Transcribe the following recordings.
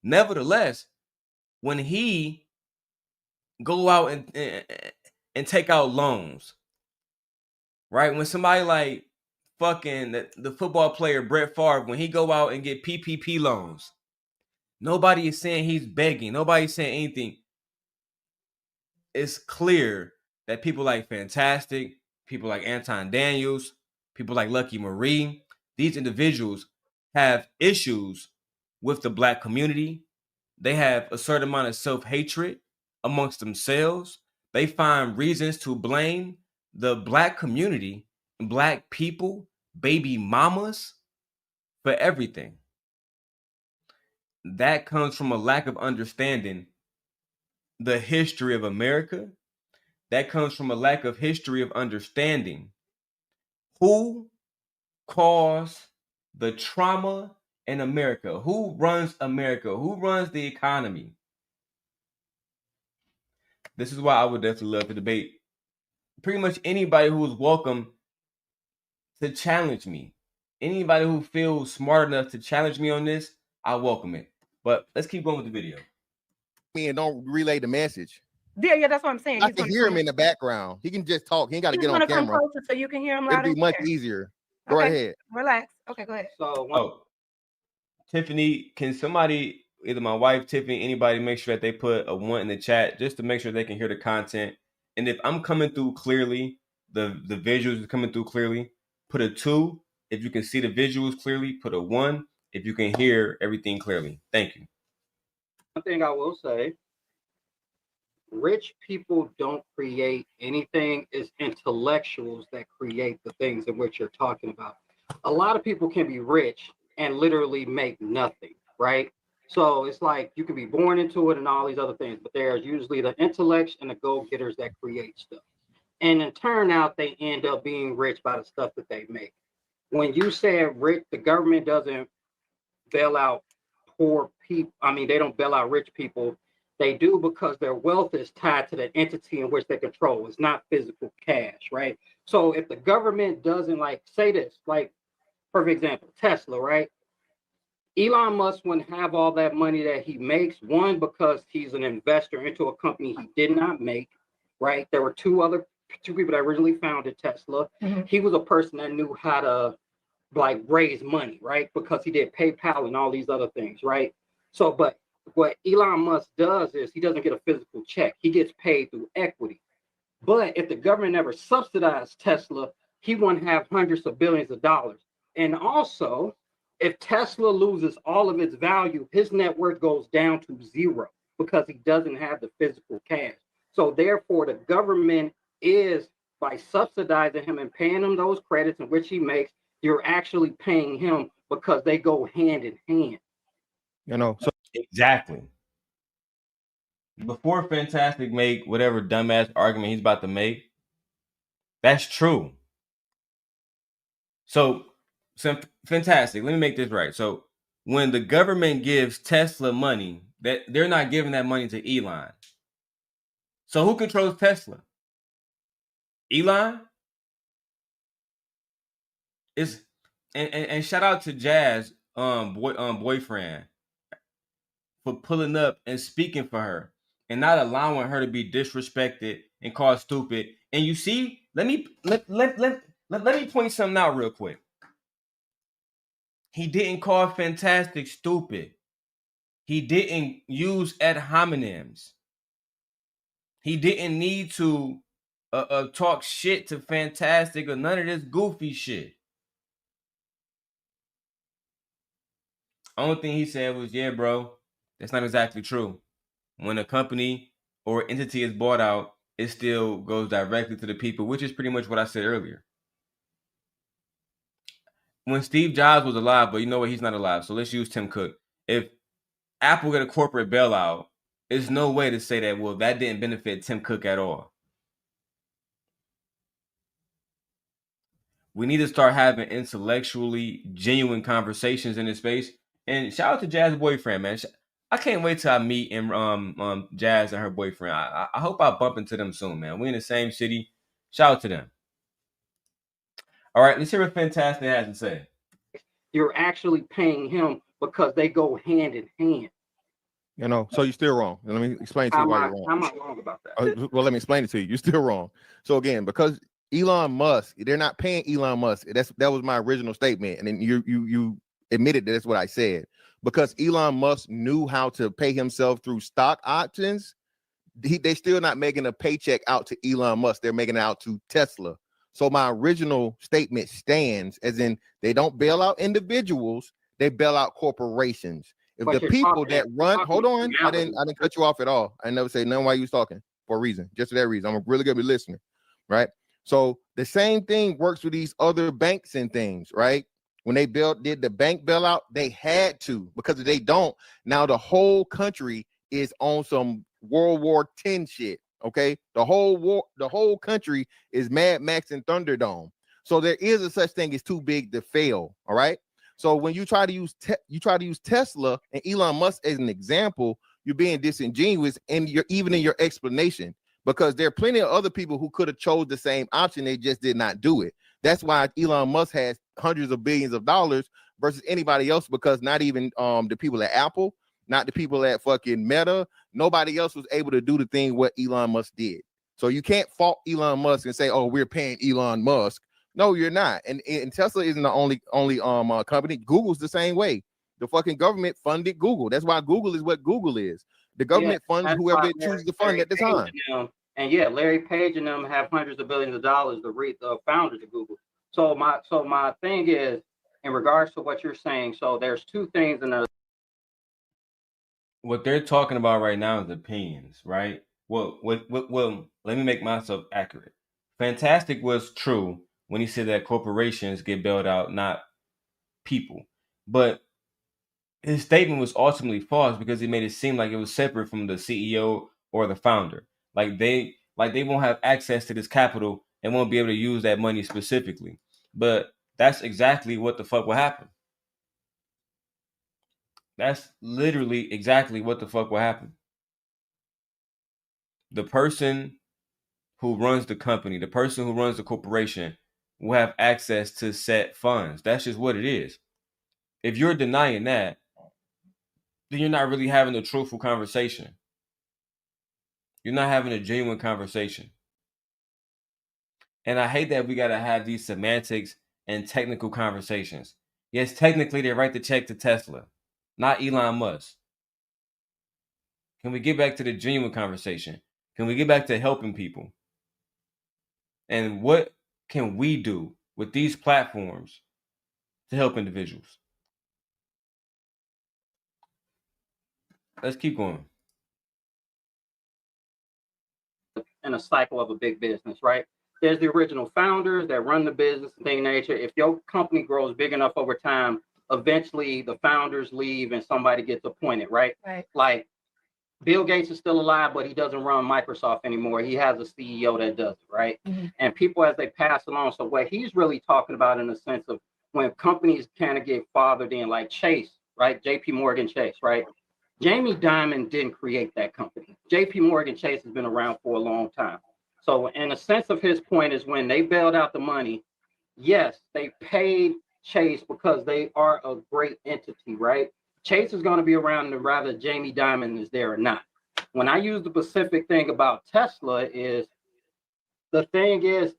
Nevertheless, when he go out and take out loans, right? When somebody like fucking the football player Brett Favre, when he go out and get PPP loans, nobody is saying he's begging. Nobody's saying anything. It's clear that people like Fantastic, people like Anton Daniels, people like Lucky Marie, these individuals have issues with the black community. They have a certain amount of self-hatred amongst themselves. They find reasons to blame the black community, black people, baby mamas for everything. That comes from a lack of understanding the history of America. That comes from a lack of history of understanding who caused the trauma in America, who runs America, who runs the economy. This is why I would definitely love to debate pretty much anybody who is welcome to challenge me. Anybody who feels smart enough to challenge me on this, I welcome it. But let's keep going with the video. And don't relay the message. Yeah, that's what I'm saying. I can hear him in the background. He can just talk. He ain't got to get on camera. Come closer so you can hear him loud. It'd be much easier. Go ahead. Relax. Okay, go ahead. So, Tiffany, can somebody, either my wife, Tiffany, anybody, make sure that they put a 1 in the chat just to make sure they can hear the content? And if I'm coming through clearly, the visuals are coming through clearly, put a 2. If you can see the visuals clearly, put a 1. If you can hear everything clearly. Thank you. One thing I will say, rich people don't create anything. It's intellectuals that create the things in which you're talking about. A lot of people can be rich and literally make nothing, right? So it's like you can be born into it and all these other things, but there's usually the intellects and the go-getters that create stuff. And in turn out, they end up being rich by the stuff that they make. When you say rich, the government doesn't bail out poor people. I mean, they don't bail out rich people. They do because their wealth is tied to the entity in which they control. It's not physical cash, right? So if the government doesn't, like, say this, like, perfect example, Tesla, right? Elon Musk wouldn't have all that money that he makes, one, because he's an investor into a company he did not make, right? There were two people that originally founded Tesla. Mm-hmm. He was a person that knew how to, like, raise money, right? Because he did PayPal and all these other things, right? So, but what Elon Musk does is he doesn't get a physical check. He gets paid through equity. But if the government never subsidized Tesla, he wouldn't have hundreds of billions of dollars. And also, if Tesla loses all of its value, his net worth goes down to 0 because he doesn't have the physical cash. So therefore, the government is, by subsidizing him and paying him those credits in which he makes, you're actually paying him because they go hand in hand. You know, so exactly. Before Fantastic make whatever dumbass argument he's about to make, that's true. So Fantastic, let me make this right. So when the government gives Tesla money, that they're not giving that money to Elon. So who controls Tesla? Elon? And shout out to Jazz boyfriend for pulling up and speaking for her and not allowing her to be disrespected and called stupid. And you see, let me point something out real quick. He didn't call Fantastic stupid. He didn't use ad hominems. He didn't need to talk shit to Fantastic or none of this goofy shit. Only thing he said was, yeah, bro, that's not exactly true. When a company or entity is bought out, it still goes directly to the people, which is pretty much what I said earlier. When Steve Jobs was alive, but you know what? He's not alive. So let's use Tim Cook. If Apple get a corporate bailout, there's no way to say that, well, that didn't benefit Tim Cook at all. We need to start having intellectually genuine conversations in this space. And shout out to Jazz's boyfriend, man. I can't wait till I meet Jazz and her boyfriend. I hope I bump into them soon, man. We're in the same city. Shout out to them. All right, let's hear what Fantastic has to say. You're actually paying him because they go hand in hand. You know, so you're still wrong. Let me explain to you why you're wrong. How am I wrong about that? Well, let me explain it to you. You're still wrong. So again, because Elon Musk, they're not paying Elon Musk. That was my original statement, and then you admitted that that's what I said. Because Elon Musk knew how to pay himself through stock options, they still not making a paycheck out to Elon Musk. They're making it out to Tesla. So my original statement stands, as in they don't bail out individuals, they bail out corporations. If But the people that run, hold on, I reality. didn't cut you off at all. I never say nothing while you was talking for a reason, just for that reason. I'm really good at listening, right? So the same thing works with these other banks and things, right? When they did the bank bailout, they had to, because if they don't, now the whole country is on some World War X shit. Okay, the whole country is Mad Max and Thunderdome. So there is a such thing as too big to fail. All right. So when you try to use Tesla and Elon Musk as an example, you're being disingenuous, and you're even in your explanation, because there are plenty of other people who could have chose the same option. They just did not do it. That's why Elon Musk has hundreds of billions of dollars versus anybody else, because not even the people at Apple, not the people at fucking Meta, nobody else was able to do the thing what Elon Musk did. So you can't fault Elon Musk and say, oh, we're paying Elon Musk. No, you're not. And Tesla isn't the only company. Google's the same way. The fucking government funded Google. That's why Google is what Google is. The government funds whoever it chooses to fund at the time. And yeah, Larry Page and them have hundreds of billions of dollars, the founders of Google. So my thing is, in regards to what you're saying, so there's two things in the. What they're talking about right now is opinions, right? Well, let me make myself accurate. Fantastic was true when he said that corporations get bailed out, not people. But his statement was ultimately false, because he made it seem like it was separate from the CEO or the founder. Like they won't have access to this capital and won't be able to use that money specifically. But that's exactly what the fuck will happen. That's literally exactly what the fuck will happen. The person who runs the company, the person who runs the corporation, will have access to set funds. That's just what it is. If you're denying that, then you're not really having a truthful conversation. You're not having a genuine conversation. And I hate that we got to have these semantics and technical conversations. Yes, technically they write the check to Tesla, not Elon Musk. Can we get back to the genuine conversation? Can we get back to helping people? And what can we do with these platforms to help individuals? Let's keep going. In a cycle of a big business, right? There's the original founders that run the business and things of nature. If your company grows big enough over time, eventually the founders leave and somebody gets appointed, right? Right. Like Bill Gates is still alive, but he doesn't run Microsoft anymore. He has a CEO that does it, right? Mm-hmm. And people, as they pass along. So what he's really talking about in the sense of when companies kind of get fathered in, like Chase, right? JP Morgan Chase, right? Jamie Dimon didn't create that company. JP Morgan Chase has been around for a long time. So in a sense of his point is when they bailed out the money, yes, they paid Chase because they are a great entity, right? Chase is going to be around whether Jamie Dimon is there or not. When I use the specific thing about Tesla is, the thing is,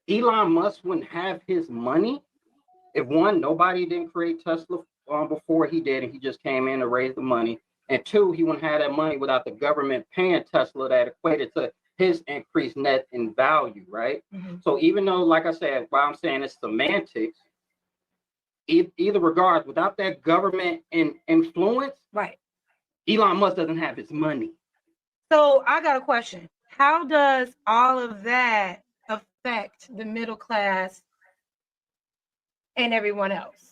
Elon Musk wouldn't have his money if, one, nobody didn't create Tesla before he did, and he just came in to raise the money. And two, he wouldn't have that money without the government paying Tesla that equated to his increased net in value, right? Mm-hmm. So even though, like I said, while I'm saying it's semantics, either regards, without that government influence, right, Elon Musk doesn't have his money. So I got a question. How does all of that affect the middle class and everyone else?